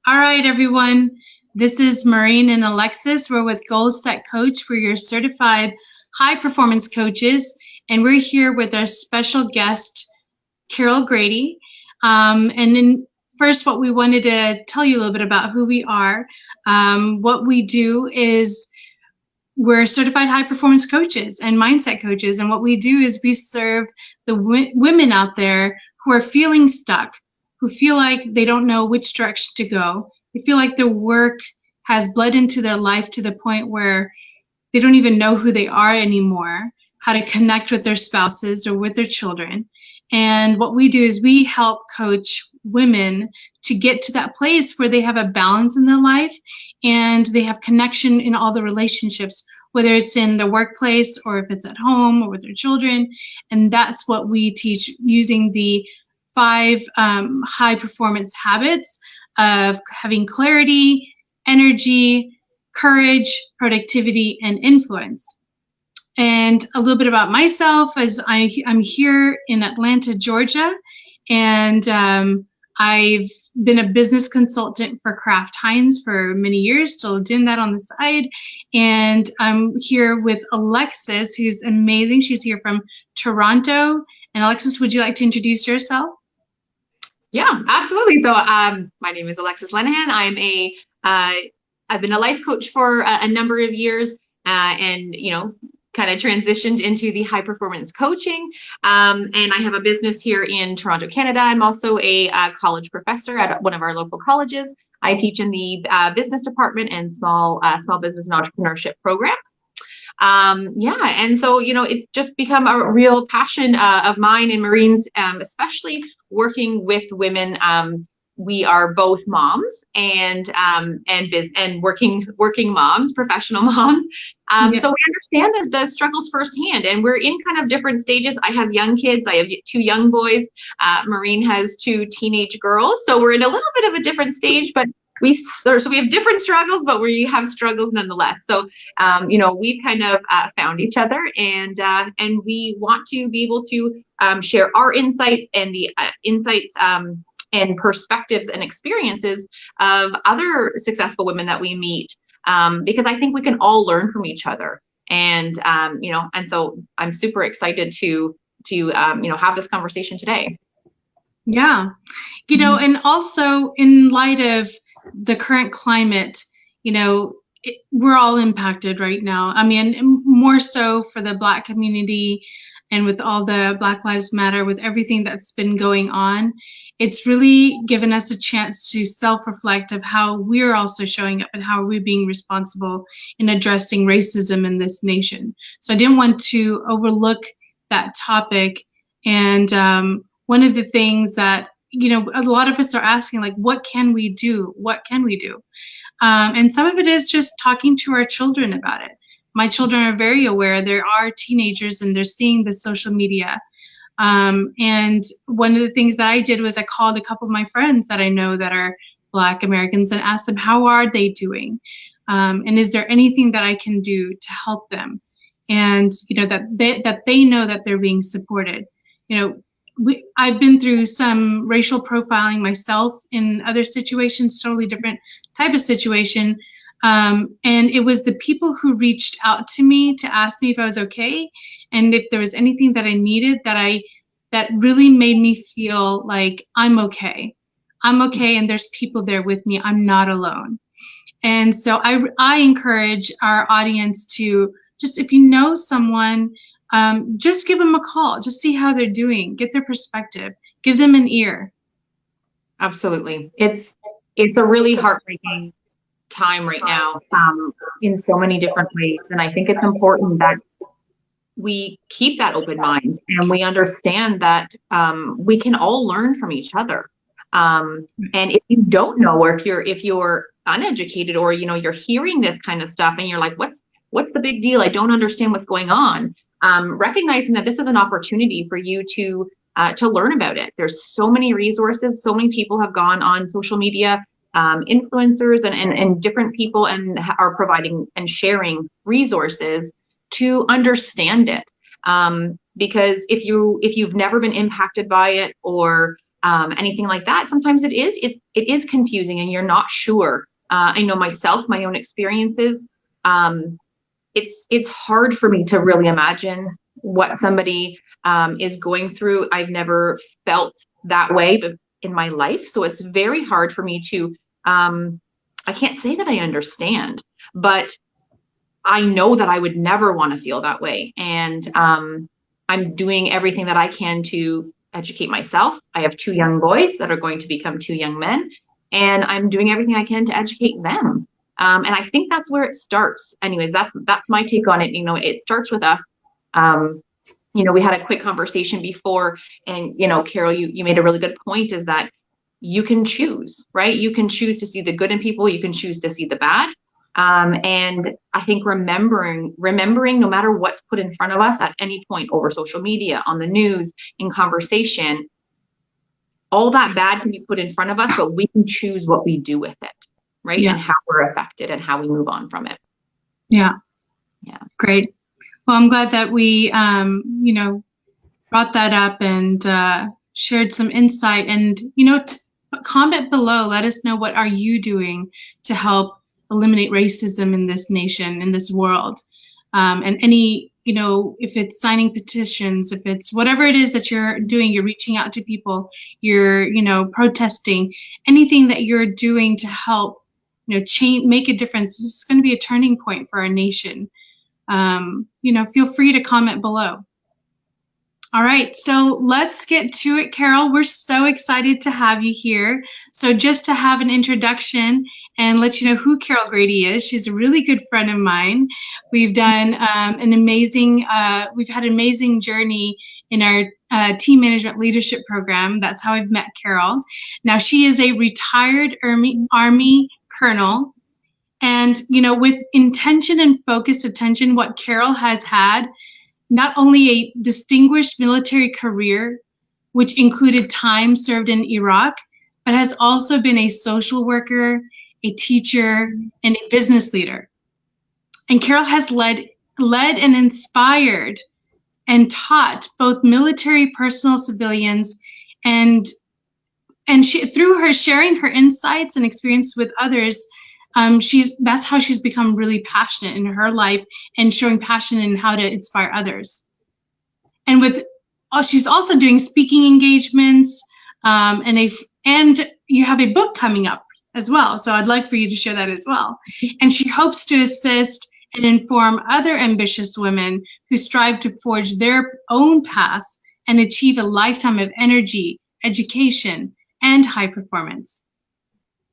All right, everyone. This is Mehreen Alexis. We're with Goal Set Coach. We're your certified high performance coaches, and we're here with our special guest, Carol Grady. And then first, what we wanted to tell you a little bit about who we are. What we do is we're certified high performance coaches and mindset coaches. And what we do is we serve the women out there who are feeling stuck, who feel like they don't know which direction to go. They feel like their work has bled into their life to the point where they don't even know who they are anymore, how to connect with their spouses or with their children. And what we do is we help coach women to get to that place where they have a balance in their life and they have connection in all the relationships, whether it's in the workplace or if it's at home or with their children. And that's what we teach using the 5 high performance habits of having clarity, energy, courage, productivity, and influence. And a little bit about myself is I'm here in Atlanta, Georgia, and I've been a business consultant for Kraft Heinz for many years, still doing that on the side. And I'm here with Alexis, who's amazing. She's here from Toronto. And Alexis, would you like to introduce yourself? Yeah, absolutely. So my name is Alexis Lenahan. I've been a life coach for a number of years and, kind of transitioned into the high performance coaching. And I have a business here in Toronto, Canada. I'm also a college professor at one of our local colleges. I teach in the business department and small business and entrepreneurship programs. And so, it's just become a real passion of mine and Mehreen's, especially working with women. We are both moms and working moms, professional moms. So we understand the struggles firsthand, and we're in kind of different stages. I have young kids. I have 2 young boys. Mehreen has 2 teenage girls. So we're in a little bit of a different stage, but we have different struggles, but we have struggles nonetheless. So, we've kind of found each other, and we want to be able to share our insights and the insights and perspectives and experiences of other successful women that we meet, because I think we can all learn from each other. And and so I'm super excited to have this conversation today. Yeah, and also in light of the current climate, we're all impacted right now. I mean, more so for the Black community, and with all the Black Lives Matter, with everything that's been going on, it's really given us a chance to self-reflect of how we're also showing up and how we're being responsible in addressing racism in this nation. So I didn't want to overlook that topic. And one of the things that, a lot of us are asking, like, what can we do? What can we do? And some of it is just talking to our children about it. My children are very aware. There are teenagers and they're seeing the social media. And one of the things that I did was I called a couple of my friends that I know that are Black Americans and asked them, how are they doing? And is there anything that I can do to help them? And, that they know that they're being supported. I've been through some racial profiling myself in other situations, totally different type of situation. And it was the people who reached out to me to ask me if I was okay and if there was anything that I needed that really made me feel like I'm okay. I'm okay, and there's people there with me. I'm not alone. And so I encourage our audience to just, if you know someone, just give them a call. Just see how they're doing. Get their perspective. Give them an ear. Absolutely. It's a really heartbreaking time right now, in so many different ways. And I think it's important that we keep that open mind and we understand that we can all learn from each other. And if you don't know, or if you're uneducated, or you're hearing this kind of stuff and you're like, what's the big deal? I don't understand what's going on. Recognizing that this is an opportunity for you to learn about it. There's so many resources. So many people have gone on social media, influencers and different people, and are providing and sharing resources to understand it. Because if you've never been impacted by it, or anything like that, sometimes it is confusing and you're not sure. I know myself, my own experiences. It's hard for me to really imagine what somebody is going through. I've never felt that way in my life, so it's very hard for me to. I can't say that I understand, but I know that I would never want to feel that way, and I'm doing everything that I can to educate myself. I have 2 young boys that are going to become 2 young men, and I'm doing everything I can to educate them. And I think that's where it starts. Anyways, that's my take on it. You know, it starts with us. You know, we had a quick conversation before, and you know, Carol, you made a really good point, is that you can choose, right? You can choose to see the good in people. You can choose to see the bad. And I think remembering no matter what's put in front of us at any point over social media, on the news, in conversation, all that bad can be put in front of us, but we can choose what we do with it, right? Yeah. And how we're affected and how we move on from it. Yeah. Yeah. Great. Well, I'm glad that we, you know, brought that up and shared some insight. And, you know, comment below. Let us know, what are you doing to help eliminate racism in this nation, in this world? And any, you know, if it's signing petitions, if it's whatever it is that you're doing, you're reaching out to people, you're, you know, protesting, anything that you're doing to help, you know, change, make a difference. This is going to be a turning point for our nation. You know, feel free to comment below. All right, so let's get to it, Carol. We're so excited to have you here. So just to have an introduction and let you know who Carol Grady is, she's a really good friend of mine. We've done we've had an amazing journey in our team management leadership program. That's how I've met Carol. Now, she is a retired Army colonel. And, you know, with intention and focused attention, what Carol has had, not only a distinguished military career, which included time served in Iraq, but has also been a social worker, a teacher, and a business leader. And Carol has led and inspired and taught both military, personal, civilians, and she, through her sharing her insights and experience with others, that's how she's become really passionate in her life and showing passion in how to inspire others. And she's also doing speaking engagements, and you have a book coming up as well. So I'd like for you to share that as well. And she hopes to assist and inform other ambitious women who strive to forge their own paths and achieve a lifetime of energy, education, and high performance.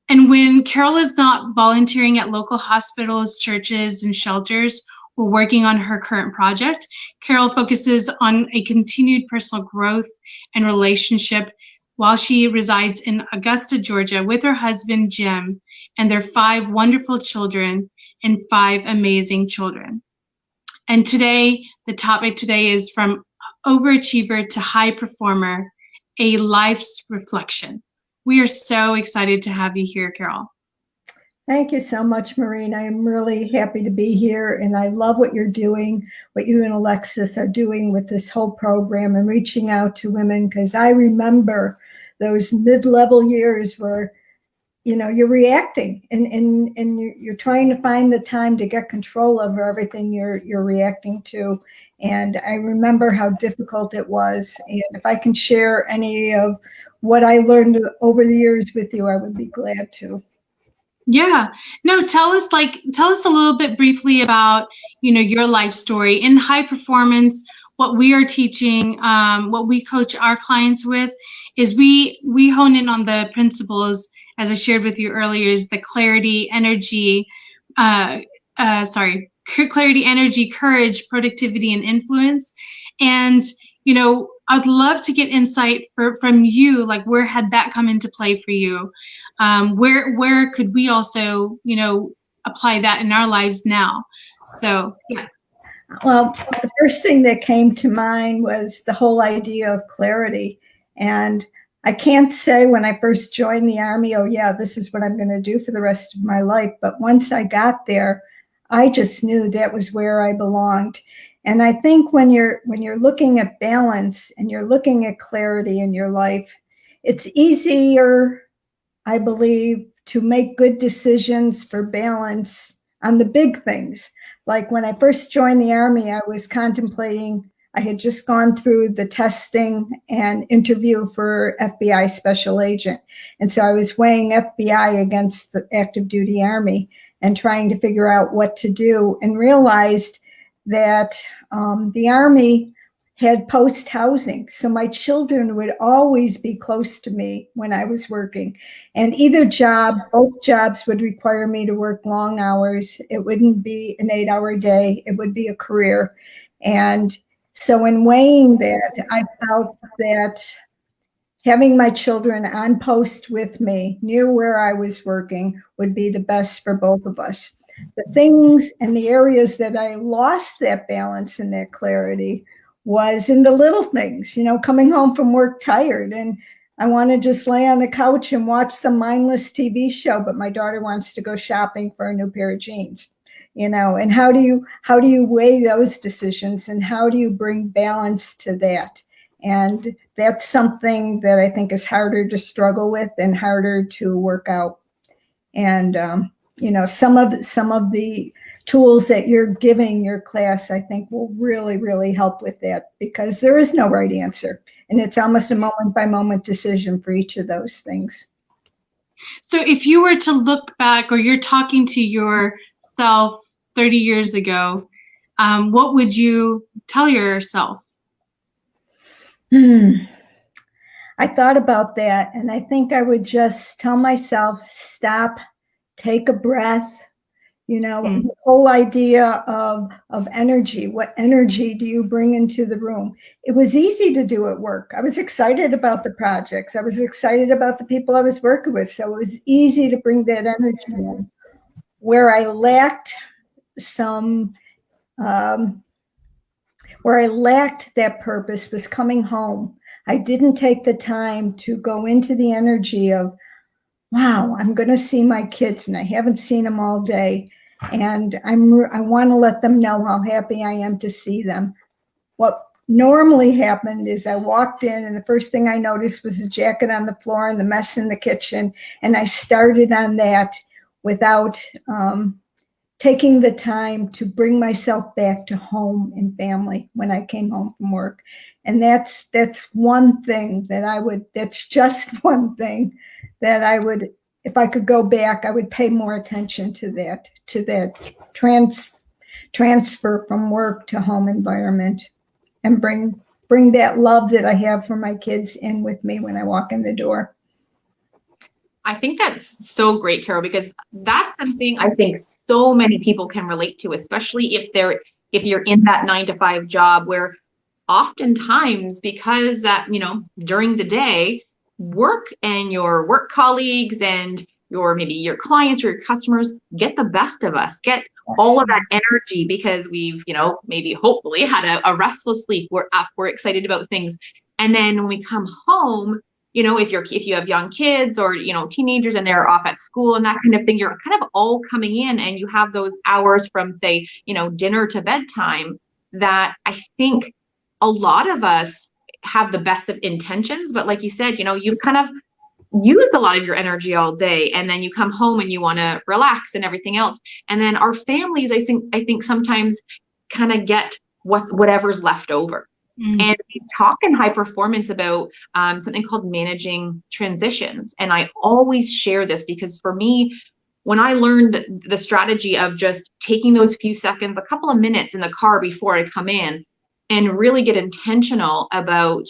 And when Carol is not volunteering at local hospitals, churches, and shelters, or working on her current project, Carol focuses on a continued personal growth and relationship while she resides in Augusta, Georgia, with her husband, Jim, and their 5 wonderful children and 5 amazing children. And today, the topic today is From Overachiever to High Performer, a Life's Reflection. We are so excited to have you here, Carol. Thank you so much, Mehreen. I am really happy to be here, and I love what you're doing, what you and Alexis are doing with this whole program and reaching out to women, because I remember those mid-level years where, you know, you're reacting and you're trying to find the time to get control over everything you're reacting to. And I remember how difficult it was. And if I can share any of what I learned over the years with you, I would be glad to. Yeah. No, tell us a little bit briefly about, you know, your life story in high performance. What we are teaching, what we coach our clients with is we hone in on the principles, as I shared with you earlier, is the clarity, energy, clarity, energy, courage, productivity, and influence. And, you know, I'd love to get insight from you, like where had that come into play for you? Where could we also, you know, apply that in our lives now? So, yeah. Well, the first thing that came to mind was the whole idea of clarity. And I can't say when I first joined the Army, oh yeah, this is what I'm going to do for the rest of my life. But once I got there, I just knew that was where I belonged. And I think when you're looking at balance and you're looking at clarity in your life, it's easier, I believe, to make good decisions for balance on the big things. Like when I first joined the Army, I was contemplating, I had just gone through the testing and interview for FBI special agent. And so I was weighing FBI against the active duty Army and trying to figure out what to do, and realized that the Army had post housing. So my children would always be close to me when I was working. And either job, both jobs would require me to work long hours. It wouldn't be an 8-hour day. It would be a career. And so in weighing that, I felt that having my children on post with me near where I was working would be the best for both of us. The things and the areas that I lost that balance and that clarity was in the little things, coming home from work tired, and I want to just lay on the couch and watch some mindless TV show, but my daughter wants to go shopping for a new pair of jeans, and how do you weigh those decisions, and how do you bring balance to that? And that's something that I think is harder to struggle with and harder to work out. And some of the tools that you're giving your class, I think, will really, really help with that, because there is no right answer. And it's almost a moment by moment decision for each of those things. So if you were to look back, or you're talking to yourself 30 years ago, what would you tell yourself? I thought about that, and I think I would just tell myself, stop, take a breath. The whole idea of energy. What energy do you bring into the room? It was easy to do at work. I was excited about the projects. I was excited about the people I was working with. So it was easy to bring that energy in. Where I lacked that purpose was coming home. I didn't take the time to go into the energy of, wow, I'm going to see my kids and I haven't seen them all day. And I want to let them know how happy I am to see them. What normally happened is I walked in and the first thing I noticed was a jacket on the floor and the mess in the kitchen. And I started on that without taking the time to bring myself back to home and family when I came home from work. And that's one thing that's just one thing that I would, if I could go back, I would pay more attention to that transfer from work to home environment, and bring that love that I have for my kids in with me when I walk in the door. I think that's so great, Carol, because that's something I think so many people can relate to, especially if you're in that 9-to-5 job, where oftentimes, because that, during the day, work and your work colleagues and maybe your clients or your customers get the best of us, get all of that energy because we've, maybe hopefully had a restful sleep. We're up, we're excited about things. And then when we come home, if you have young kids or, teenagers and they're off at school and that kind of thing, you're kind of all coming in and you have those hours from, say, dinner to bedtime, that I think a lot of us have the best of intentions, but like you said, you've kind of used a lot of your energy all day, and then you come home and you want to relax and everything else. And then our families, I think sometimes kind of get whatever's left over. And we talk in high performance about something called managing transitions. And I always share this because for me, when I learned the strategy of just taking those few seconds, a couple of minutes in the car before I come in, and really get intentional about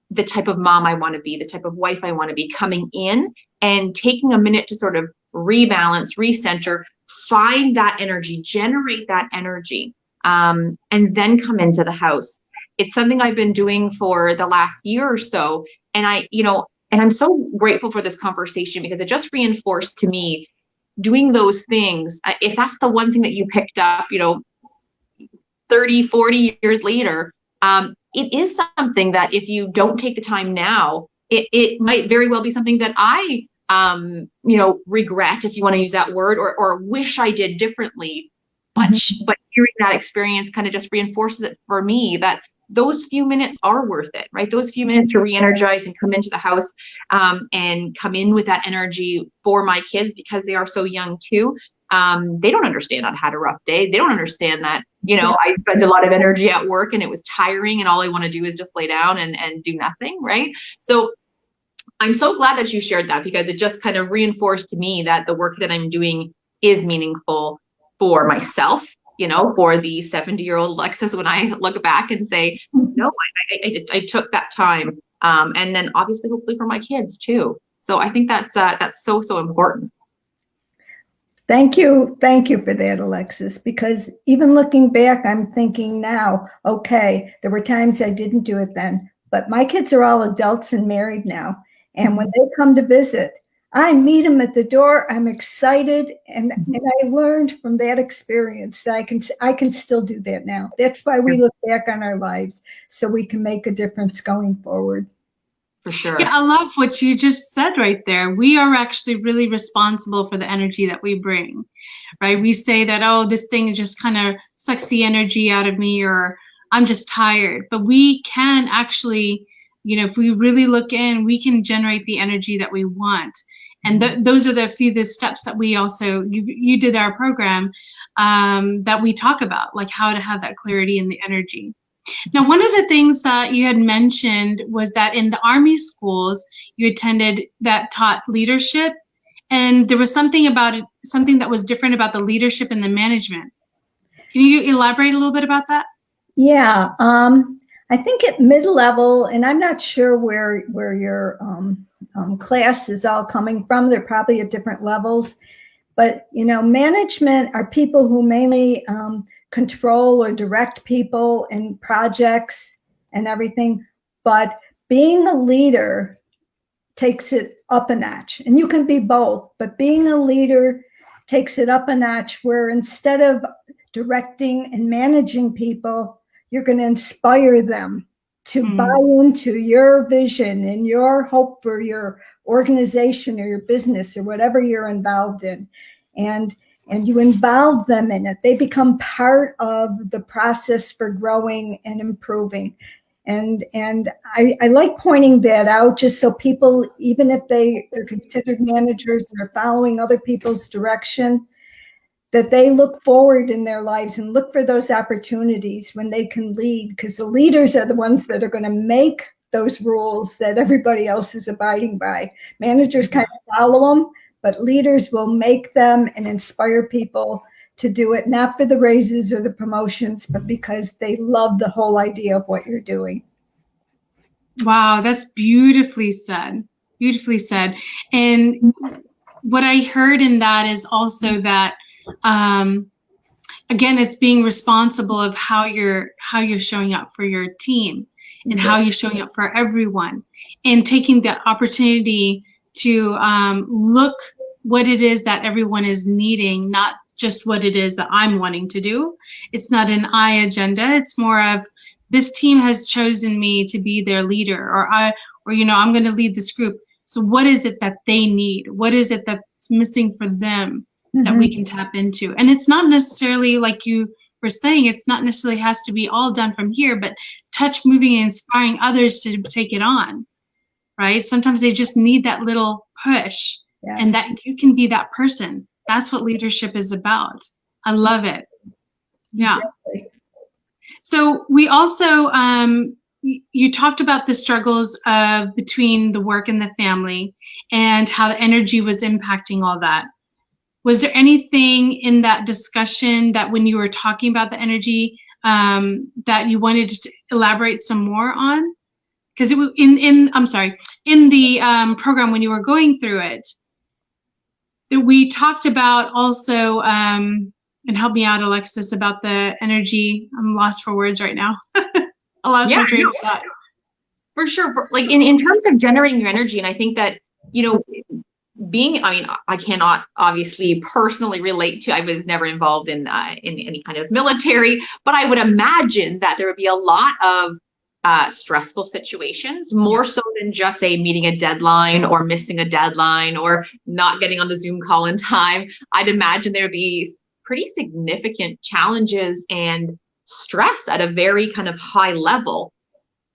the type of mom I want to be, the type of wife I want to be, coming in and taking a minute to sort of rebalance, recenter, find that energy, generate that energy, and then come into the house. It's something I've been doing for the last year or so. And I'm so grateful for this conversation, because it just reinforced to me doing those things. If that's the one thing that you picked up, 30, 40 years later, it is something that if you don't take the time now, it might very well be something that I, regret, if you want to use that word, or wish I did differently. But hearing that experience kind of just reinforces it for me that those few minutes are worth it, right? Those few minutes to re-energize and come into the house, and come in with that energy for my kids, because they are so young too. They don't understand I've had a rough day. They don't understand that, I spent a lot of energy at work and it was tiring and all I want to do is just lay down and do nothing, right? So I'm so glad that you shared that, because it just kind of reinforced to me that the work that I'm doing is meaningful for myself, for the 70-year-old Alexis, when I look back and say, no, I took that time. And then obviously, hopefully for my kids too. So I think that's so important. Thank you. Thank you for that, Alexis, because even looking back, I'm thinking now, okay, there were times I didn't do it then, but my kids are all adults and married now. And when they come to visit, I meet them at the door. I'm excited. And I learned from that experience that I can still do that now. That's why we look back on our lives, so we can make a difference going forward. For sure. Yeah, I love what you just said right there. We are actually really responsible for the energy that we bring, right? We say that, oh, this thing is just kind of sucks the energy out of me, or I'm just tired. But we can actually, if we really look in, we can generate the energy that we want. And those are the steps that we also, you did our program that we talk about, like how to have that clarity in the energy. Now, one of the things that you had mentioned was that in the Army schools you attended that taught leadership, and there was something about it, something that was different about the leadership and the management. Can you elaborate a little bit about that? Yeah, I think at mid-level, and I'm not sure where your class is all coming from. They're probably at different levels, but management are people who mainly control or direct people in projects and everything. But being a leader takes it up a notch, and you can be both. But being a leader takes it up a notch, where instead of directing and managing people, you're going to inspire them to buy into your vision and your hope for your organization or your business or whatever you're involved in. And you involve them in it. They become part of the process for growing and improving. And I like pointing that out, just so people, even if they're considered managers and are following other people's direction, that they look forward in their lives and look for those opportunities when they can lead, because the leaders are the ones that are going to make those rules that everybody else is abiding by. Managers kind of follow them, but leaders will make them and inspire people to do it, not for the raises or the promotions, but because they love the whole idea of what you're doing. Wow, that's beautifully said. Beautifully said. And what I heard in that is also that, again, it's being responsible of how you're showing up for your team and how you're showing up for everyone, and taking the opportunity to look what it is that everyone is needing, not just what it is that I'm wanting to do. It's not an I agenda. It's more of, this team has chosen me to be their leader, or I'm going to lead this group. So what is it that they need? What is it that's missing for them that we can tap into? And it's not necessarily, like you were saying, it's not necessarily has to be all done from here, but touch, moving, and inspiring others to take it on, right? Sometimes they just need that little push. Yes. And that you can be that person. That's what leadership is about. I love it. Yeah. Exactly. So we also, you talked about the struggles between the work and the family, and how the energy was impacting all that. Was there anything in that discussion that, when you were talking about the energy, that you wanted to elaborate some more on? Because it was in the program, when you were going through it, that we talked about also, and help me out, Alexis, about the energy. I'm lost for words right now. I lost my train of thought. For sure. Like in terms of generating your energy, and I think that, I cannot obviously personally relate to, I was never involved in any kind of military, but I would imagine that there would be a lot of stressful situations, more so than just say meeting a deadline or missing a deadline or not getting on the Zoom call in time. I'd imagine there would be pretty significant challenges and stress at a very kind of high level.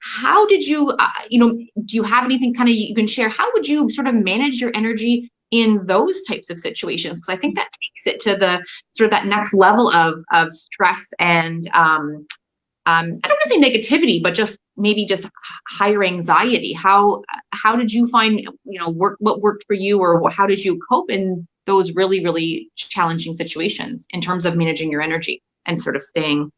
How did you, do you have anything kind of you can share? How would you sort of manage your energy in those types of situations? Because I think that takes it to the sort of that next level of stress and I don't want to say negativity, but just maybe just higher anxiety. How did you find, what worked for you, or how did you cope in those really, really challenging situations in terms of managing your energy and sort of staying?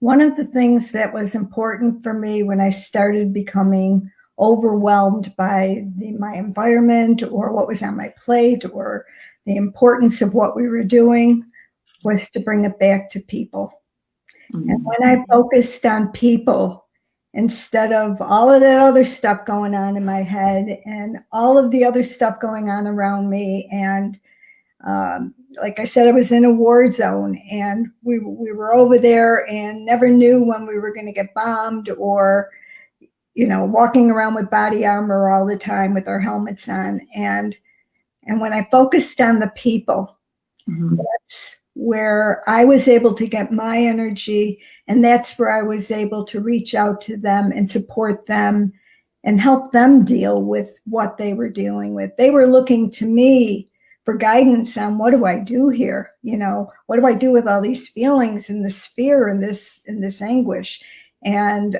One of the things that was important for me when I started becoming overwhelmed by my environment or what was on my plate or the importance of what we were doing was to bring it back to people. And when I focused on people instead of all of that other stuff going on in my head and all of the other stuff going on around me, and like I said, I was in a war zone, and we were over there and never knew when we were going to get bombed, or walking around with body armor all the time with our helmets on. And when I focused on the people, that's where I was able to get my energy, and that's where I was able to reach out to them and support them and help them deal with what they were dealing with. They were looking to me for guidance on, what do I do here? What do I do with all these feelings and this fear and this anguish? And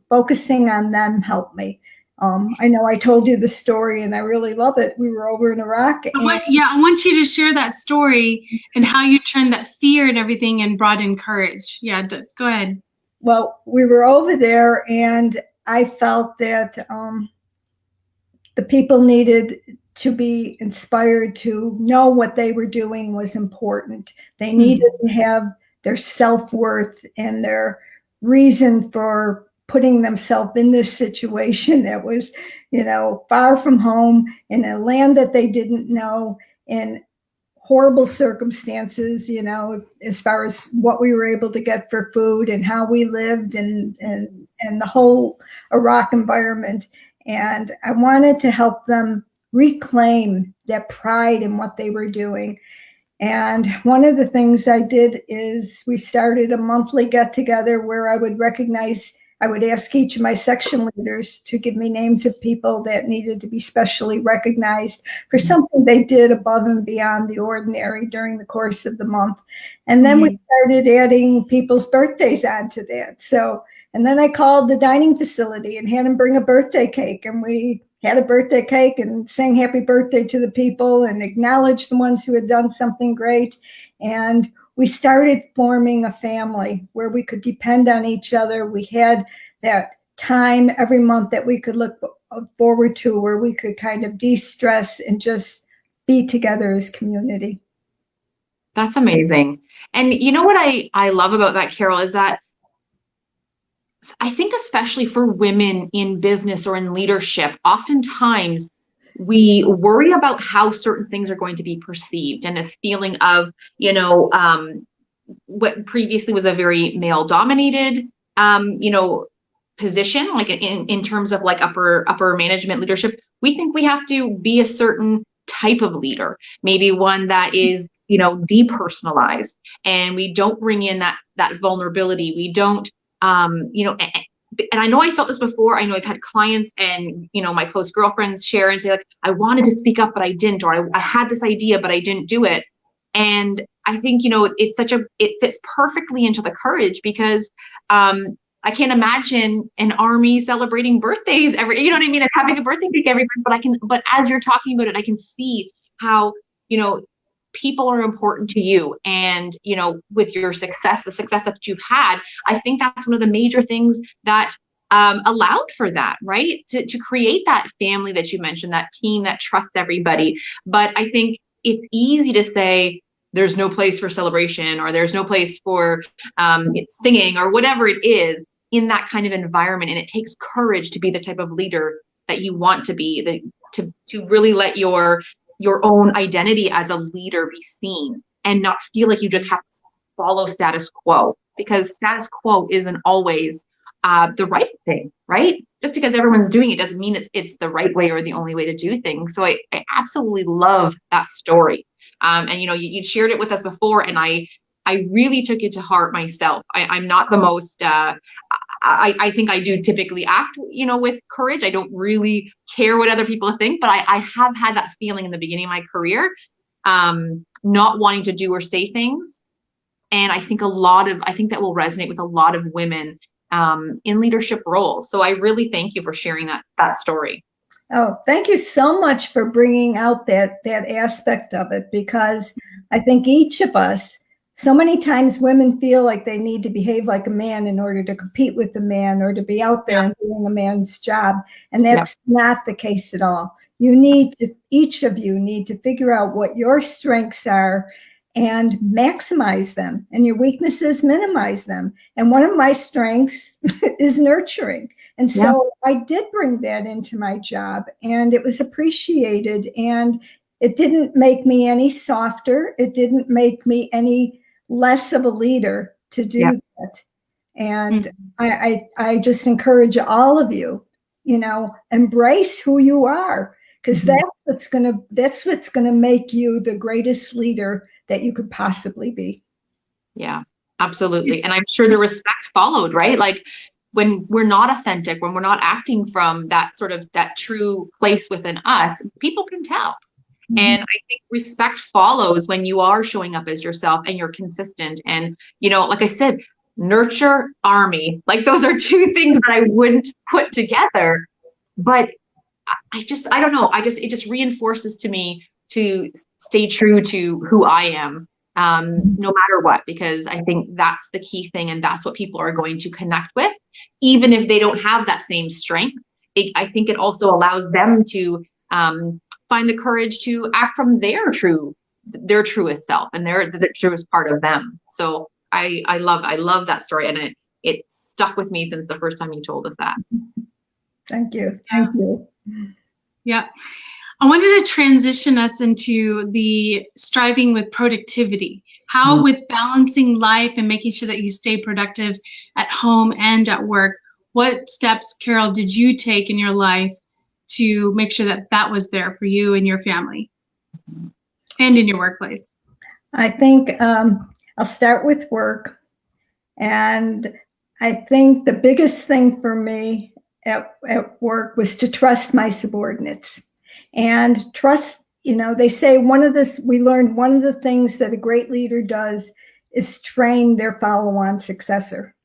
focusing on them helped me. I know I told you the story and I really love it. We were over in Iraq. I want you to share that story and how you turned that fear and everything and brought in courage. Yeah, go ahead. Well, we were over there, and I felt that the people needed to be inspired to know what they were doing was important. They needed to have their self-worth and their reason for putting themselves in this situation that was, far from home, in a land that they didn't know, in horrible circumstances, as far as what we were able to get for food and how we lived and the whole Iraq environment. And I wanted to help them reclaim that pride in what they were doing. And one of the things I did is we started a monthly get together where I would ask each of my section leaders to give me names of people that needed to be specially recognized for something they did above and beyond the ordinary during the course of the month. And then we started adding people's birthdays onto that. And then I called the dining facility and had them bring a birthday cake, and we had a birthday cake and sang happy birthday to the people and acknowledged the ones who had done something great. And we started forming a family where we could depend on each other. We had that time every month that we could look forward to, where we could kind of de-stress and just be together as community. That's amazing. And you know what I love about that, Carol, is that I think especially for women in business or in leadership, oftentimes we worry about how certain things are going to be perceived, and this feeling of, what previously was a very male dominated, position, like in terms of like upper management leadership. We think we have to be a certain type of leader, maybe one that is, depersonalized, and we don't bring in that vulnerability. We don't, and I know I felt this before. I know I've had clients and, my close girlfriends share and say, like, I wanted to speak up, but I didn't, or I had this idea, but I didn't do it. And I think, it fits perfectly into the courage, because I can't imagine an army celebrating birthdays every, you know what I mean? And having a birthday cake every month, but as you're talking about it, I can see how, people are important to you, and, with your success, the success that you've had, I think that's one of the major things that allowed for that, right? To create that family that you mentioned, that team that trusts everybody. But I think it's easy to say there's no place for celebration, or there's no place for singing, or whatever it is in that kind of environment. And it takes courage to be the type of leader that you want to be, to really let your own identity as a leader be seen, and not feel like you just have to follow status quo, because status quo isn't always the right thing, right? Just because everyone's doing it doesn't mean it's the right way or the only way to do things. So I absolutely love that story. And you shared it with us before, and I I really took it to heart myself. I'm not the most, I think I do typically act, with courage. I don't really care what other people think, but I have had that feeling in the beginning of my career, not wanting to do or say things. And I think that will resonate with a lot of women in leadership roles. So I really thank you for sharing that story. Oh, thank you so much for bringing out that aspect of it, because I think each of us, so many times women feel like they need to behave like a man in order to compete with a man or to be out there and doing a man's job. And that's not the case at all. Each of you need to figure out what your strengths are and maximize them, and your weaknesses, minimize them. And one of my strengths is nurturing. And so I did bring that into my job, and it was appreciated, and it didn't make me any softer. It didn't make me any less of a leader to do that. And I just encourage all of you, embrace who you are, because that's what's gonna make you the greatest leader that you could possibly be. Yeah, absolutely. And I'm sure the respect followed, right? Like, when we're not authentic, when we're not acting from that true place within us, people can tell. And I think respect follows when you are showing up as yourself and you're consistent. And, like I said, nurture, army, like those are two things that I wouldn't put together. But I don't know. It just reinforces to me to stay true to who I am, no matter what, because I think that's the key thing. And that's what people are going to connect with, even if they don't have that same strength. I think it also allows them to find the courage to act from their truest self and the truest part of them. So I love that story, and it stuck with me since the first time you told us that. Thank you. Thank you. Yeah. I wanted to transition us into the striving with productivity. How, with balancing life and making sure that you stay productive at home and at work, what steps, Carol, did you take in your life to make sure that was there for you and your family and in your workplace? I think I'll start with work. And I think the biggest thing for me at work was to trust my subordinates. And trust, they say we learned one of the things that a great leader does is train their follow-on successor.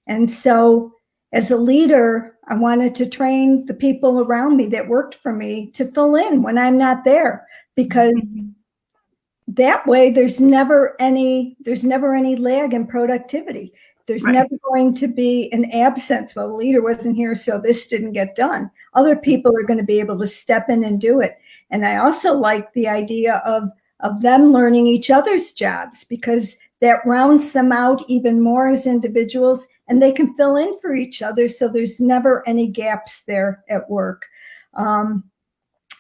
And so as a leader, I wanted to train the people around me that worked for me to fill in when I'm not there, because that way there's never any lag in productivity. There's never going to be an absence. Well, the leader wasn't here, so this didn't get done. Other people are going to be able to step in and do it. And I also like the idea of them learning each other's jobs, because that rounds them out even more as individuals, and they can fill in for each other. So there's never any gaps there at work.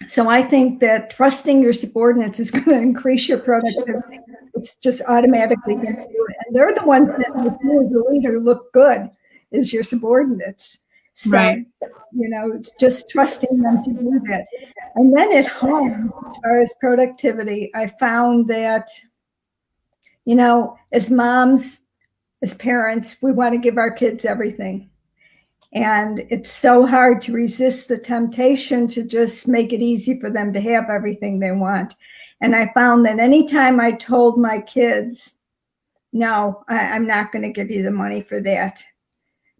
So I think that trusting your subordinates is going to increase your productivity. It's just automatically going to do it. And they're the ones that make you as a leader look good, is your subordinates. So, it's just trusting them to do that. And then at home, as far as productivity, I found that, as moms, as parents, we want to give our kids everything. And it's so hard to resist the temptation to just make it easy for them to have everything they want. And I found that anytime I told my kids, no, I'm not going to give you the money for that,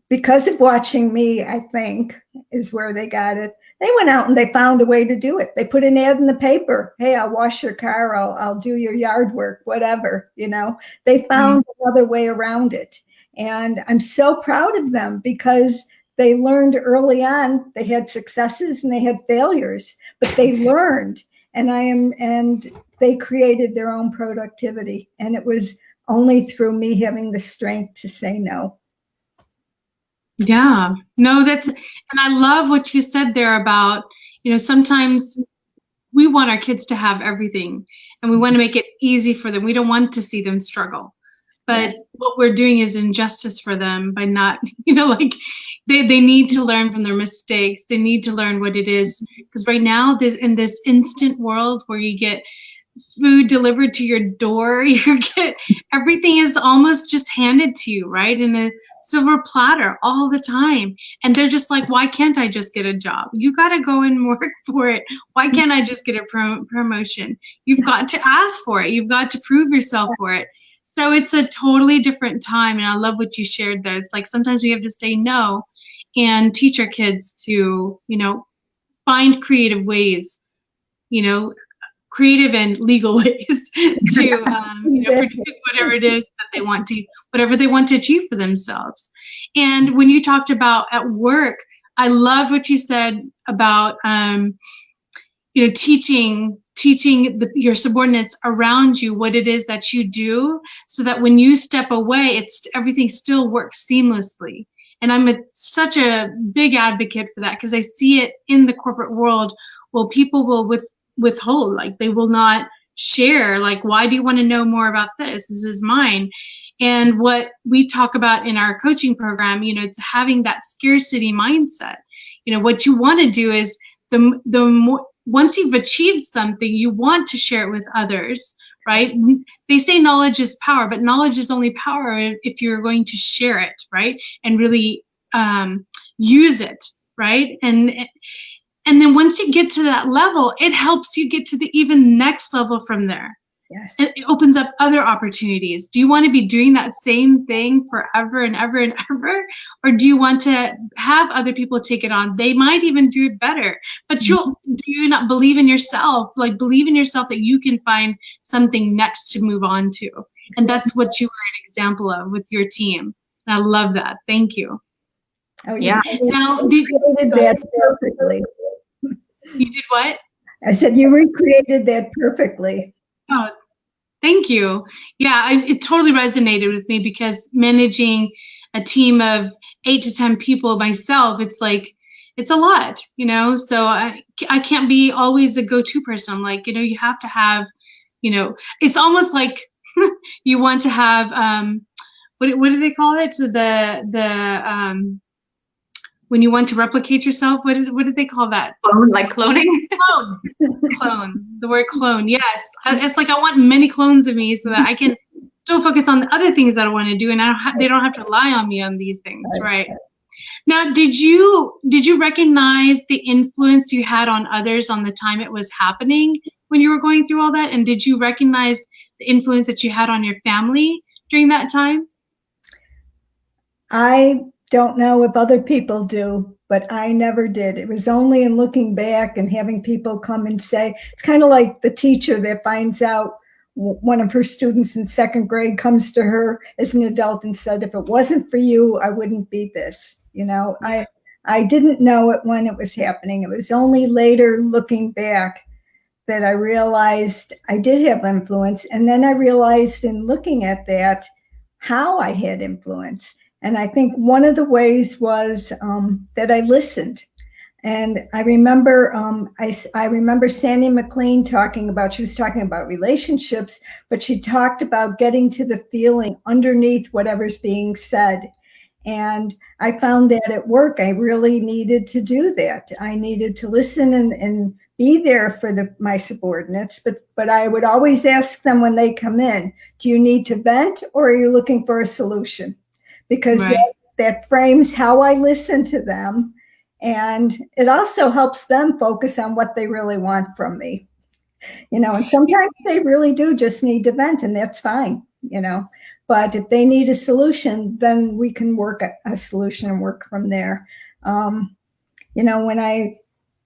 because of watching me, I think, is where they got it. They went out and they found a way to do it. They put an ad in the paper. Hey, I'll wash your car. I'll do your yard work, whatever, They found another way around it. And I'm so proud of them, because they learned early on. They had successes and they had failures, but they learned. And they created their own productivity. And it was only through me having the strength to say no. Yeah, no, and I love what you said there about, sometimes we want our kids to have everything and we want to make it easy for them. We don't want to see them struggle. But what we're doing is injustice for them by not, they need to learn from their mistakes. They need to learn what it is. Because right now, in this instant world where you get food delivered to your door. Everything is almost just handed to you, right? In a silver platter all the time. And they're just like, why can't I just get a job? You got to go and work for it. Why can't I just get a promotion? You've got to ask for it. You've got to prove yourself for it. So it's a totally different time. And I love what you shared there. It's like sometimes we have to say no and teach our kids to, find creative ways, creative and legal ways to produce whatever it is that they want to, whatever they want to achieve for themselves. And when you talked about at work, I loved what you said about teaching your subordinates around you what it is that you do, so that when you step away, everything still works seamlessly. And I'm such a big advocate for that, because I see it in the corporate world. Well, people will withhold, like they will not share, like, why do you want to know more about this? This is mine. And what we talk about in our coaching program, it's having that scarcity mindset. What you want to do is the more, once you've achieved something, you want to share it with others, right? They say knowledge is power, but knowledge is only power if you're going to share it, right? And really use it, right? And then once you get to that level, it helps you get to the even next level from there. Yes. It opens up other opportunities. Do you want to be doing that same thing forever and ever and ever? Or do you want to have other people take it on? They might even do it better. But do you not believe in yourself? Like, believe in yourself that you can find something next to move on to. And that's what you were an example of with your team. And I love that. Thank you. Oh, yeah. Now, you recreated that perfectly. You did what? I said you recreated that perfectly. Oh, thank you. Yeah, it totally resonated with me, because managing a team of 8 to 10 people myself, it's a lot, so I can't be always a go-to person. I'm like, you have to have, it's almost like you want to have, what do they call it? When you want to replicate yourself, what did they call that? Like cloning? Clone. The word clone. Yes. It's like I want many clones of me so that I can still focus on the other things that I want to do, and they don't have to rely on me on these things, right? Now, did you recognize the influence you had on others on the time it was happening when you were going through all that? And did you recognize the influence that you had on your family during that time? I don't know if other people do, but I never did. It was only in looking back and having people come and say, it's kind of like the teacher that finds out one of her students in 2nd grade comes to her as an adult and said, if it wasn't for you, I wouldn't be this. I didn't know it when it was happening. It was only later looking back that I realized I did have influence. And then I realized in looking at that, how I had influence. And I think one of the ways was that I listened. And I remember I remember Sandy McLean she was talking about relationships, but she talked about getting to the feeling underneath whatever's being said. And I found that at work, I really needed to do that. I needed to listen and be there for my subordinates, but I would always ask them when they come in, do you need to vent or are you looking for a solution? Because that frames how I listen to them. And it also helps them focus on what they really want from me. And sometimes they really do just need to vent, and that's fine, But if they need a solution, then we can work a solution and work from there. When I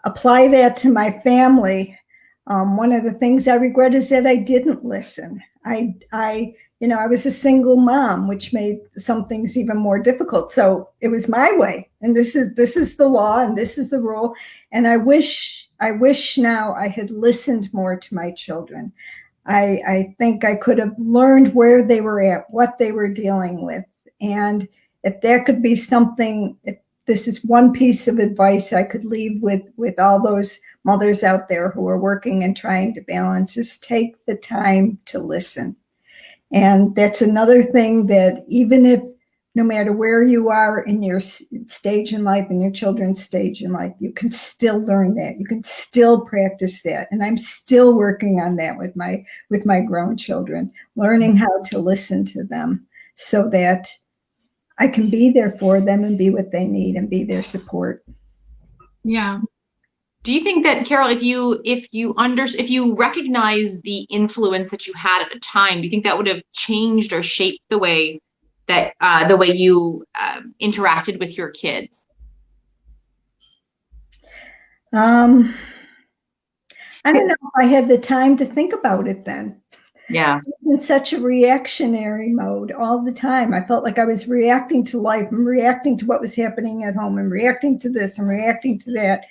apply that to my family, one of the things I regret is that I didn't listen. I was a single mom, which made some things even more difficult. So it was my way, and this is the law, and this is the rule. And I wish now I had listened more to my children. I think I could have learned where they were at, what they were dealing with, and if there could be something. If this is one piece of advice I could leave with all those mothers out there who are working and trying to balance, is take the time to listen. And that's another thing that even if no matter where you are in your stage in life and your children's stage in life, you can still learn that. You can still practice that. And I'm still working on that with my grown children, learning how to listen to them so that I can be there for them and be what they need and be their support. Yeah. Do you think that, Carol, if you recognize the influence that you had at the time, do you think that would have changed or shaped the way that you interacted with your kids? I don't know if I had the time to think about it then. Yeah. In such a reactionary mode all the time. I felt like I was reacting to life and reacting to what was happening at home and reacting to this and reacting to that.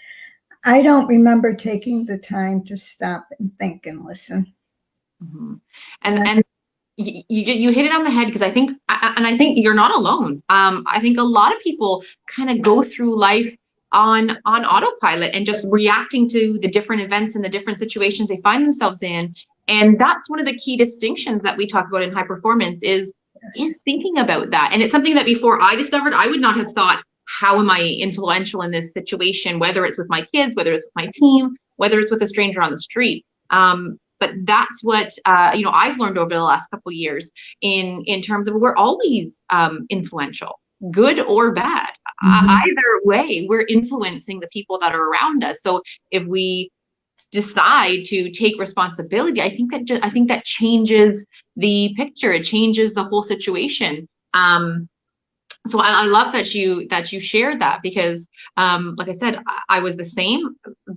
I don't remember taking the time to stop and think and listen. Mm-hmm. And you hit it on the head, because I think you're not alone. I think a lot of people kind of go through life on autopilot and just reacting to the different events and the different situations they find themselves in. And that's one of the key distinctions that we talk about in high performance is thinking about that. And it's something that before I discovered, I would not have thought, how am I influential in this situation, whether it's with my kids, whether it's with my team, whether it's with a stranger on the street. But that's what I've learned over the last couple of years in terms of we're always influential, good or bad. Mm-hmm. Either way, we're influencing the people that are around us. So if we decide to take responsibility, I think that changes the picture. It changes the whole situation. So I love that you shared that, because like I said, I was the same,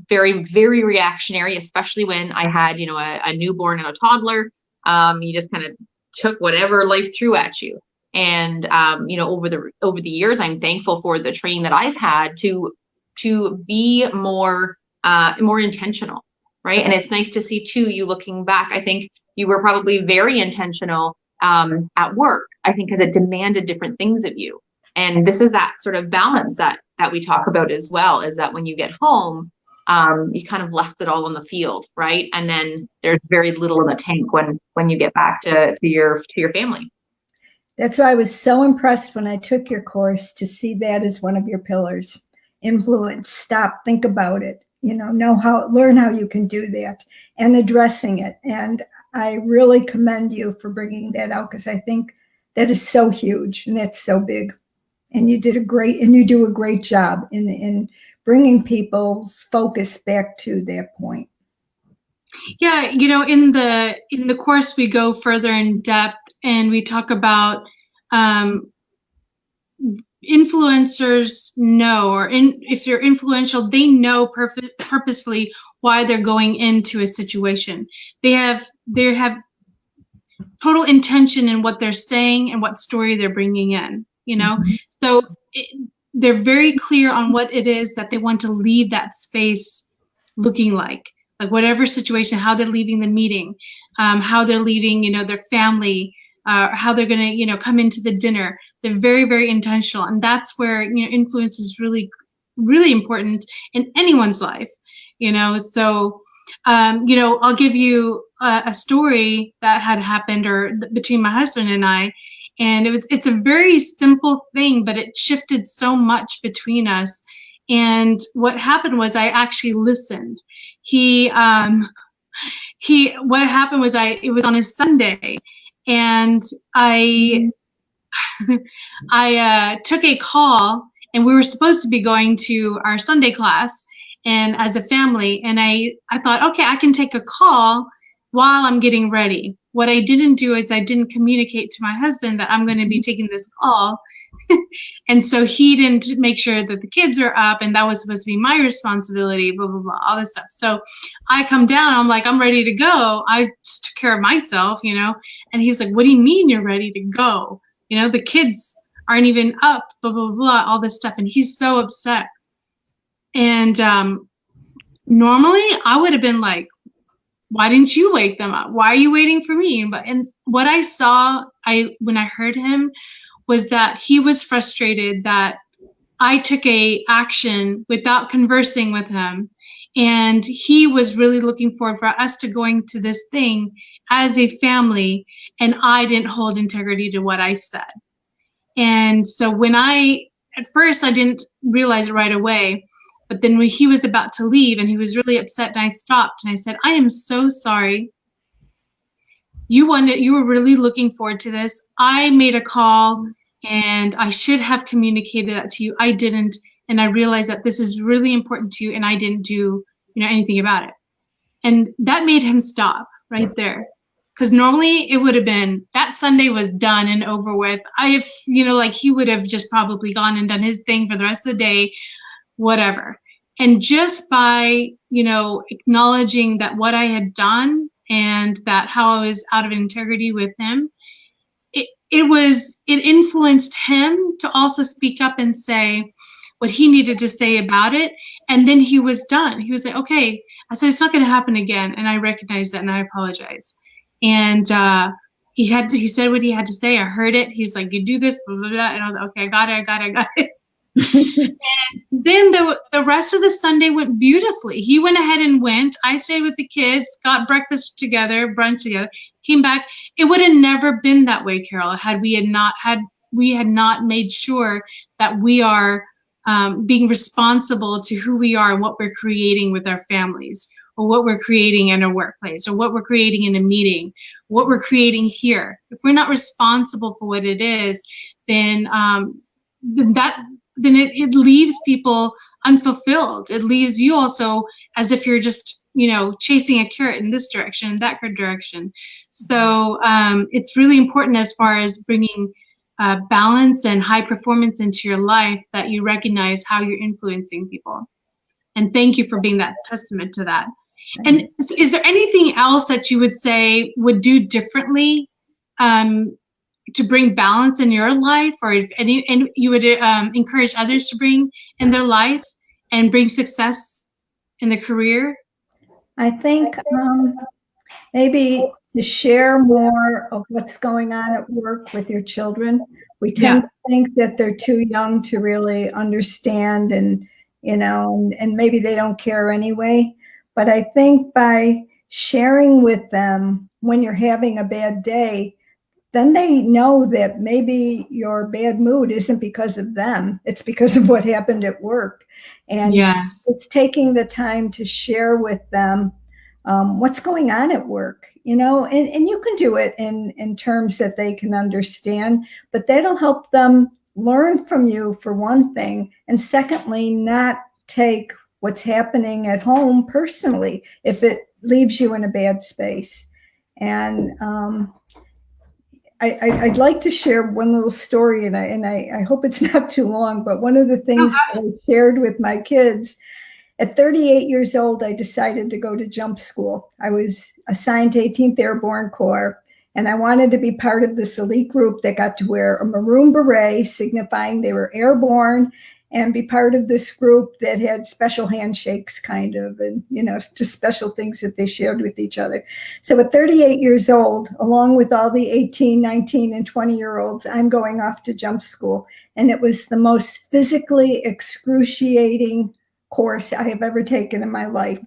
very, very reactionary, especially when I had, a newborn and a toddler. You just kind of took whatever life threw at you. And over the years, I'm thankful for the training that I've had to be more intentional, right? And it's nice to see too, you looking back, I think you were probably very intentional at work, I think, because it demanded different things of you. And this is that sort of balance that we talk about as well, is that when you get home, you kind of left it all on the field, right? And then there's very little in the tank when you get back to your family. That's why I was so impressed when I took your course, to see that as one of your pillars. Influence, stop, think about it, learn how you can do that and addressing it. And I really commend you for bringing that out, because I think that is so huge and that's so big. And you do a great job in bringing people's focus back to that point. Yeah, in the course we go further in depth and we talk about influencers know, or if they're influential, they know purposefully why they're going into a situation. They have total intention in what they're saying and what story they're bringing in, Mm-hmm. So they're very clear on what it is that they want to leave that space looking like whatever situation, how they're leaving the meeting, how they're leaving, their family, how they're going to, come into the dinner. They're very, very intentional. And that's where, influence is really, really important in anyone's life, so, I'll give you a story that had happened between my husband and I, and it's a very simple thing, but it shifted so much between us. And what happened was I actually listened. What happened was it was on a Sunday, and I took a call, and we were supposed to be going to our Sunday class, and as a family, and I thought, okay, I can take a call while I'm getting ready. What I didn't do is I didn't communicate to my husband that I'm going to be taking this call. And so he didn't make sure that the kids are up, and that was supposed to be my responsibility, blah, blah, blah, all this stuff. So I come down, I'm like, I'm ready to go. I just took care of myself, and he's like, what do you mean you're ready to go? The kids aren't even up, blah, blah, blah, all this stuff. And he's so upset. And normally I would have been like, why didn't you wake them up? Why are you waiting for me? And what I saw, when I heard him, was that he was frustrated that I took a action without conversing with him. And he was really looking forward for us to going to this thing as a family, and I didn't hold integrity to what I said. And so at first I didn't realize it right away, but then when he was about to leave and he was really upset, and I stopped and I said, I am so sorry. You were really looking forward to this. I made a call and I should have communicated that to you. I didn't. And I realized that this is really important to you and I didn't do, anything about it. And that made him stop right there. Because normally it would have been that Sunday was done and over with. He would have just probably gone and done his thing for the rest of the day, whatever. And just by, acknowledging that what I had done and that how I was out of integrity with him, it influenced him to also speak up and say what he needed to say about it. And then he was done. He was like, okay. I said, it's not going to happen again. And I recognize that and I apologize. And he said what he had to say. I heard it. He's like, you do this, blah, blah, blah. And I was like, okay, I got it. And then the rest of the Sunday went beautifully. He went ahead and went. I stayed with the kids, got breakfast together, brunch together, came back. It would have never been that way, Carol, had we not made sure that we are being responsible to who we are and what we're creating with our families, or what we're creating in a workplace, or what we're creating in a meeting, what we're creating here. If we're not responsible for what it is, then it leaves people unfulfilled. It leaves you also as if you're just, chasing a carrot in this direction, in that direction. So it's really important as far as bringing balance and high performance into your life, that you recognize how you're influencing people. And thank you for being that testament to that. And is there anything else that you would say would do differently to bring balance in your life, or and you would encourage others to bring in their life and bring success in the career? I think maybe to share more of what's going on at work with your children. We tend to think that they're too young to really understand, and maybe they don't care anyway. But I think by sharing with them when you're having a bad day, then they know that maybe your bad mood isn't because of them. It's because of what happened at work. And it's taking the time to share with them what's going on at work, and you can do it in terms that they can understand, but that'll help them learn from you, for one thing. And secondly, not take what's happening at home personally if it leaves you in a bad space. And I'd like to share one little story, and I hope it's not too long, but one of the things I shared with my kids, at 38 years old, I decided to go to jump school. I was assigned to 18th Airborne Corps, and I wanted to be part of this elite group that got to wear a maroon beret, signifying they were airborne, and be part of this group that had special handshakes, kind of, and, just special things that they shared with each other. So at 38 years old, along with all the 18, 19, and 20-year-olds, I'm going off to jump school. And it was the most physically excruciating course I have ever taken in my life.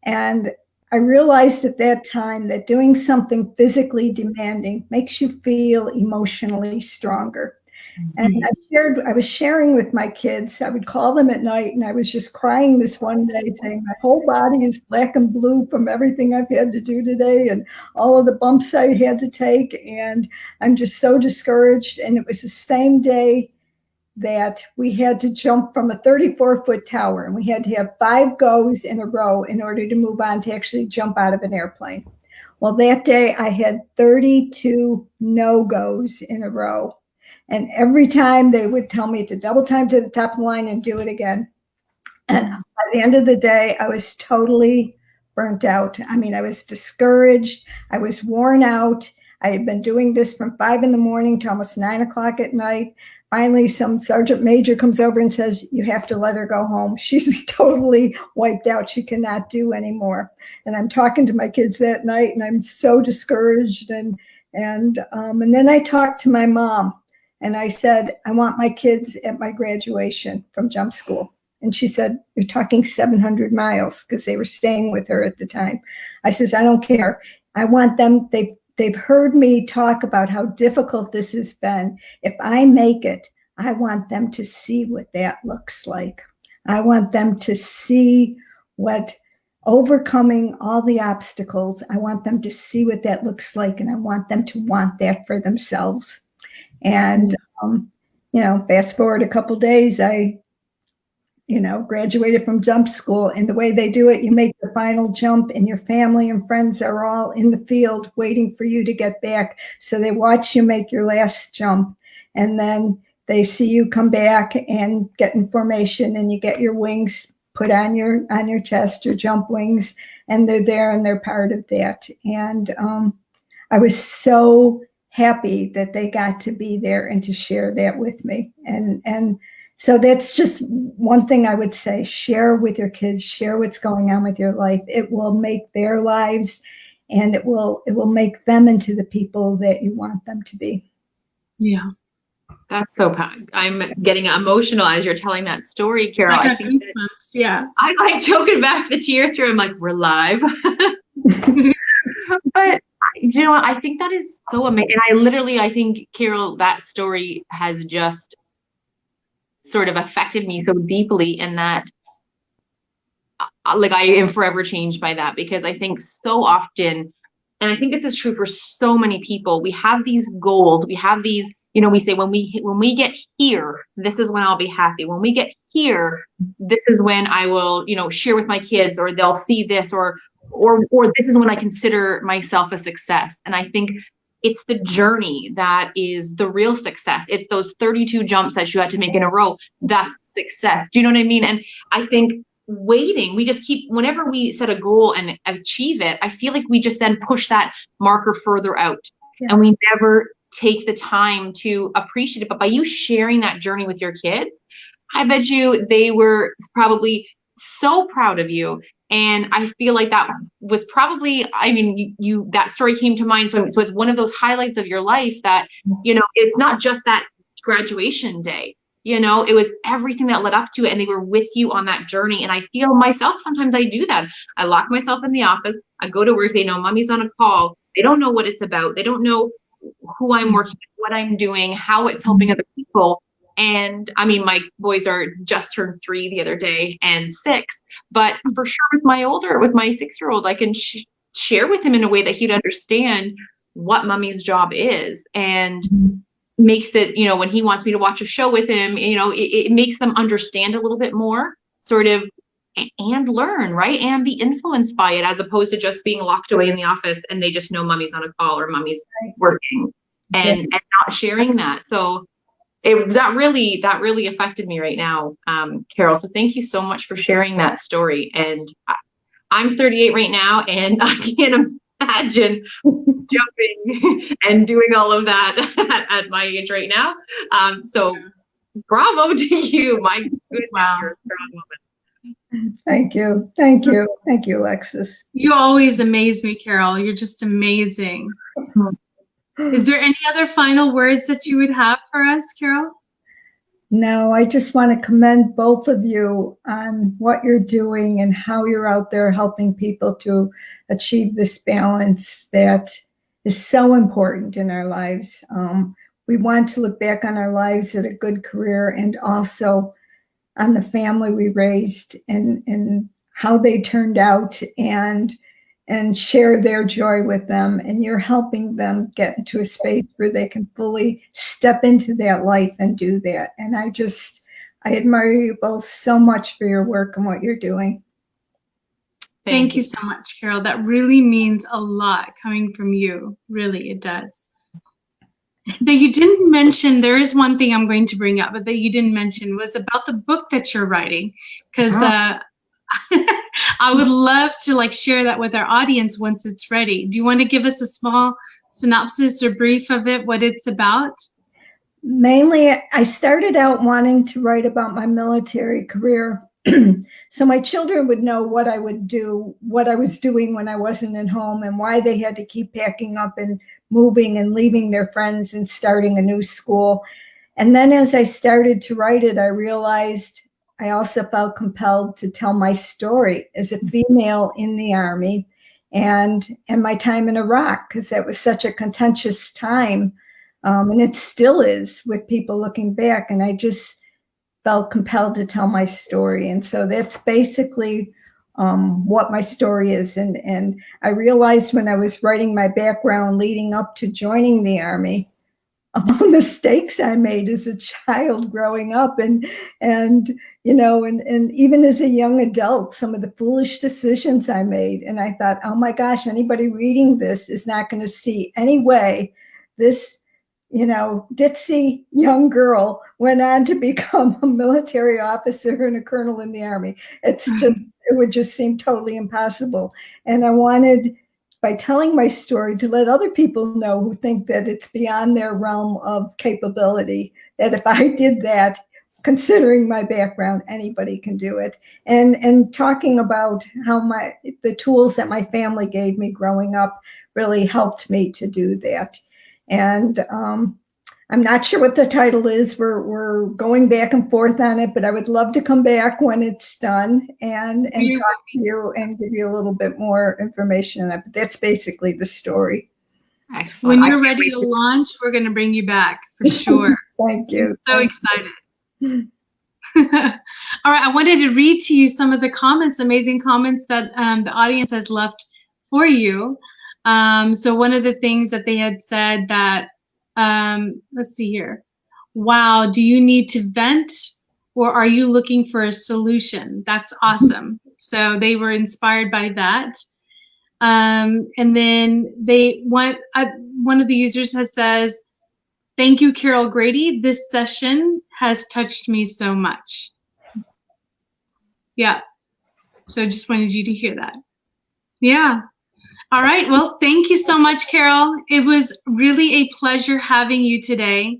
And I realized at that time that doing something physically demanding makes you feel emotionally stronger. And I was sharing with my kids. I would call them at night, and I was just crying this one day, saying my whole body is black and blue from everything I've had to do today and all of the bumps I had to take. And I'm just so discouraged. And it was the same day that we had to jump from a 34-foot tower, and we had to have 5 goes in a row in order to move on to actually jump out of an airplane. Well, that day I had 32 no-goes in a row. And every time they would tell me to double time to the top of the line and do it again. And by the end of the day, I was totally burnt out. I mean, I was discouraged. I was worn out. I had been doing this from 5 a.m. to almost 9 o'clock at night. Finally, some sergeant major comes over and says, you have to let her go home. She's totally wiped out. She cannot do anymore. And I'm talking to my kids that night, and I'm so discouraged. And then I talked to my mom. And I said, I want my kids at my graduation from jump school. And she said, you're talking 700 miles, because they were staying with her at the time. I says, I don't care. I want them, they've heard me talk about how difficult this has been. If I make it, I want them to see what that looks like. I want them to see what overcoming all the obstacles, I want them to see what that looks like, and I want them to want that for themselves. And, fast forward a couple days, I graduated from jump school, and the way they do it, you make the final jump and your family and friends are all in the field waiting for you to get back. So they watch you make your last jump, and then they see you come back and get in formation, and you get your wings put on your chest, your jump wings, and they're there and they're part of that. And I was so happy that they got to be there and to share that with me. And so that's just one thing I would say: share with your kids, share what's going on with your life. It will make their lives, and it will make them into the people that you want them to be. Yeah. That's so, I'm getting emotional as you're telling that story, Carol. I think yeah. I'm like choking back the tears through. I'm like, we're live. But you know what? I think that is so amazing. And I think, Carol, that story has just sort of affected me so deeply in that, like, I am forever changed by that, because I think so often, and I think this is true for so many people, we have these goals, we have these, we say, when we get here, this is when I'll be happy. When we get here, this is when I will, share with my kids, or they'll see this, or this is when I consider myself a success. And I think it's the journey that is the real success. It's those 32 jumps that you had to make in a row. That's success. Do you know what I mean? And I think waiting, we just keep, whenever we set a goal and achieve it, I feel like we just then push that marker further out. Yes. And we never take the time to appreciate it. But by you sharing that journey with your kids, I bet you they were probably so proud of you. And I feel like that was probably, that story came to mind. So it's one of those highlights of your life that, it's not just that graduation day, it was everything that led up to it. And they were with you on that journey. And I feel myself, sometimes I do that. I lock myself in the office. I go to work. They know mommy's on a call. They don't know what it's about. They don't know who I'm working with, what I'm doing, how it's helping other people. And my boys are just turned 3 the other day and 6, but for sure with my 6-year-old, I can share with him in a way that he'd understand what mommy's job is, and makes it, when he wants me to watch a show with him, it makes them understand a little bit more, sort of, and learn, right? And be influenced by it, as opposed to just being locked away in the office and they just know mommy's on a call or mommy's working, and not sharing that. So that really affected me right now, Carol. So thank you so much for sharing that story. And I'm 38 right now, and I can't imagine jumping and doing all of that at my age right now. So bravo to you, my goodness, wow. You're a strong woman. Thank you, Alexis. You always amaze me, Carol. You're just amazing. Is there any other final words that you would have for us, Carol? No, I just want to commend both of you on what you're doing and how you're out there helping people to achieve this balance that is so important in our lives. We want to look back on our lives at a good career, and also on the family we raised and how they turned out, and share their joy with them. And you're helping them get into a space where they can fully step into that life and do that. And I admire you both so much for your work and what you're doing. Thank you so much, Carol. That really means a lot coming from you. Really, it does. Now, you didn't mention, there is one thing I'm going to bring up, but that you didn't mention was about the book that you're writing, because I would love to share that with our audience once it's ready. Do you want to give us a small synopsis or brief of it, what it's about? Mainly, I started out wanting to write about my military career, so my children would know what I would do, what I was doing when I wasn't at home, and why they had to keep packing up and moving and leaving their friends and starting a new school. And then as I started to write it, I realized I also felt compelled to tell my story as a female in the Army, and my time in Iraq, because that was such a contentious time, and it still is with people looking back. And I just felt compelled to tell my story, and so that's basically what my story is. And I realized when I was writing my background leading up to joining the Army, of all the mistakes I made as a child growing up, and you know, and even as a young adult, some of the foolish decisions I made. And I thought, oh my gosh, anybody reading this is not going to see any way this, you know, ditzy young girl went on to become a military officer and a colonel in the Army. It's just, it would just seem totally impossible. And I wanted, by telling my story, to let other people know who think that it's beyond their realm of capability, that if I did that, considering my background, anybody can do it. And talking about how the tools that my family gave me growing up really helped me to do that. And I'm not sure what the title is. We're going back and forth on it, but I would love to come back when it's done and talk to you and give you a little bit more information on it. But that's basically the story. Excellent. When you're ready to launch, we're going to bring you back for sure. Thank you. I'm so excited. All right, I wanted to read to you some of the comments, amazing comments that the audience has left for you. So one of the things that they had said that, let's see here. Wow, do you need to vent, or are you looking for a solution? That's awesome. So they were inspired by that. And then one of the users says, thank you, Carol Grady. This session has touched me so much. Yeah. So just wanted you to hear that. Yeah. All right. Well, thank you so much, Carol. It was really a pleasure having you today.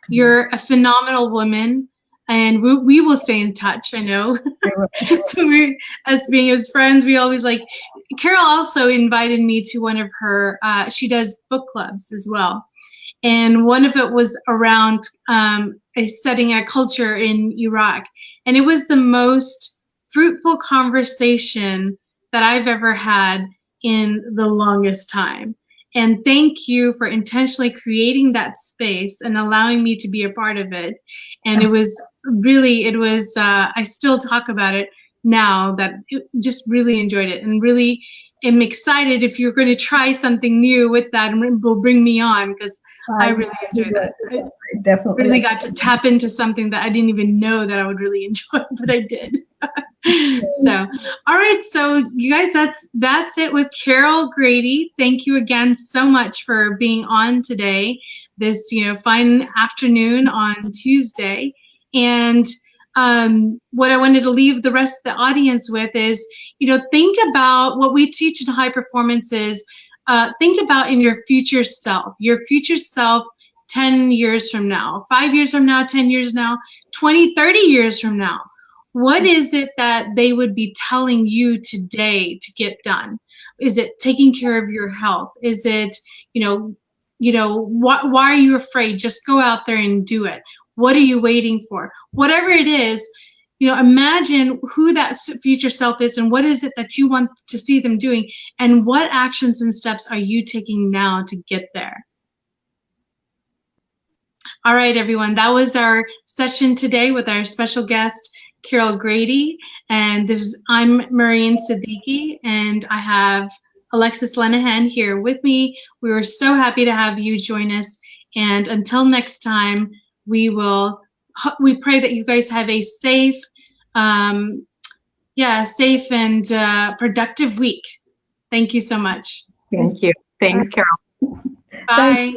You're a phenomenal woman, and we will stay in touch, I know. So as friends, we always like, Carol also invited me to one of her, she does book clubs as well. And one of it was around studying a culture in Iraq. And it was the most fruitful conversation that I've ever had in the longest time. And thank you for intentionally creating that space and allowing me to be a part of it. And it was really, I still talk about it now, that just really enjoyed it, and really am excited if you're going to try something new with that, and will bring me on, because I really enjoyed that. I definitely really got to tap into something that I didn't even know that I would really enjoy, but I did. So, all right. So you guys, that's it with Carol Grady. Thank you again so much for being on today, this, fine afternoon on Tuesday. And what I wanted to leave the rest of the audience with is, think about what we teach in high performance is, think about in your future self 10 years from now, 5 years from now, 10 years now, 20, 30 years from now. What is it that they would be telling you today to get done? Is it taking care of your health? Is it, why are you afraid? Just go out there and do it. What are you waiting for? Whatever it is, imagine who that future self is and what is it that you want to see them doing, and what actions and steps are you taking now to get there? All right, everyone, that was our session today with our special guest, Carol Grady, and I'm Mehreen Siddiqui, and I have Alexis Lenehan here with me. We were so happy to have you join us, and until next time, we pray that you guys have a safe, safe and productive week. Thank you so much. Thank you. Thanks, Carol. Bye.